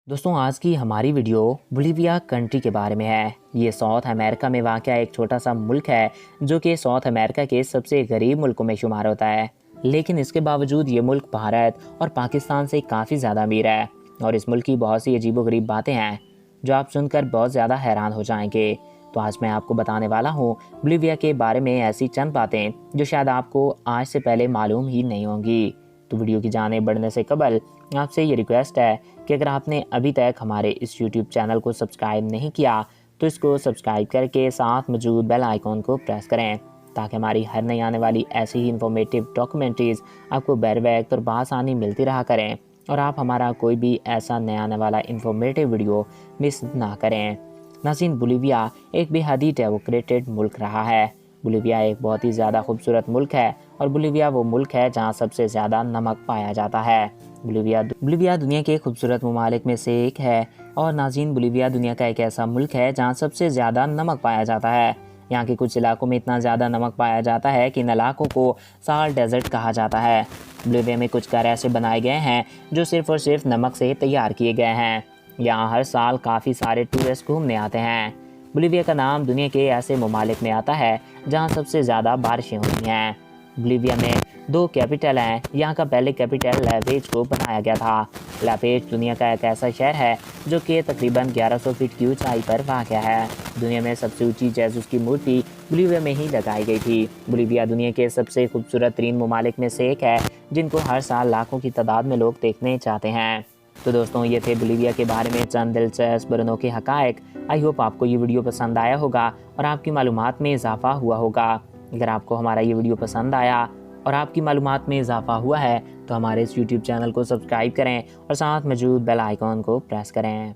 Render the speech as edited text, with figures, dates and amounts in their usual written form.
दोस्तों आज की हमारी वीडियो बोलिविया कंट्री के बारे में है। ये साउथ अमेरिका में वाक़ एक छोटा सा मुल्क है जो कि साउथ अमेरिका के सबसे गरीब मुल्कों में शुमार होता है। लेकिन इसके बावजूद ये मुल्क भारत और पाकिस्तान से काफ़ी ज़्यादा अमीर है और इस मुल्क की बहुत सी अजीबोगरीब बातें हैं जो आप सुनकर बहुत ज़्यादा हैरान हो जाएंगे। तो आज मैं आपको बताने वाला हूँ बोलिविया के बारे में ऐसी चंद बातें जो शायद आपको आज से पहले मालूम ही नहीं होंगी। तो वीडियो की जाने बढ़ने से कबल आपसे ये रिक्वेस्ट है कि अगर आपने अभी तक हमारे इस YouTube चैनल को सब्सक्राइब नहीं किया तो इसको सब्सक्राइब करके साथ मौजूद बेल आइकॉन को प्रेस करें ताकि हमारी हर नई आने वाली ऐसी ही इन्फॉर्मेटिव डॉक्यूमेंट्रीज़ आपको बर वक्त और बआसानी मिलती रहा करें और आप हमारा कोई भी ऐसा नया आने वाला इन्फॉर्मेटिव वीडियो मिस ना करें। नाज़रीन, बोलिविया एक बेहद ही डेमोक्रेटेड मुल्क रहा है। बोलिविया एक बहुत ही ज़्यादा खूबसूरत मुल्क है और बोलिविया वो मुल्क है जहाँ सबसे ज़्यादा नमक पाया जाता है। बोलिविया दुनिया के खूबसूरत ममालिक में से एक है और नाज़रीन, बोलिविया दुनिया का एक ऐसा मुल्क है जहाँ सबसे ज़्यादा नमक पाया जाता है। यहाँ के कुछ इलाकों में इतना ज़्यादा नमक पाया जाता है कि इन इलाकों को साल डेजर्ट कहा जाता है। बोलिविया में कुछ घर ऐसे बनाए गए हैं जो सिर्फ़ और सिर्फ नमक से तैयार किए गए हैं। यहाँ हर साल काफ़ी सारे टूरिस्ट घूमने आते हैं। बोलिविया का नाम दुनिया के ऐसे ममालिक में आता है जहाँ सबसे ज़्यादा बारिशें होती हैं। बोलिविया में दो कैपिटल हैं। यहाँ का पहले कैपिटल लापेज को बनाया गया था। लापेज दुनिया का एक ऐसा शहर है जो कि तकरीबन 1100 फीट की ऊंचाई पर वाक़या है। दुनिया में सबसे ऊंची जेसस की मूर्ति बोलिविया में ही लगाई गई थी। बोलिविया दुनिया के सबसे खूबसूरत 3 ममालिक में से एक है जिनको हर साल लाखों की तादाद में लोग देखने चाहते हैं। तो दोस्तों, ये थे बोलिविया के बारे में चंद दिलचस्प और अनोखे हक़ाइक़। आई होप आपको ये वीडियो पसंद आया होगा और आपकी मालूमात में इजाफा हुआ होगा। अगर आपको हमारा ये वीडियो पसंद आया और आपकी मालूमात में इजाफा हुआ है तो हमारे इस YouTube चैनल को सब्सक्राइब करें और साथ मौजूद बेल आइकॉन को प्रेस करें।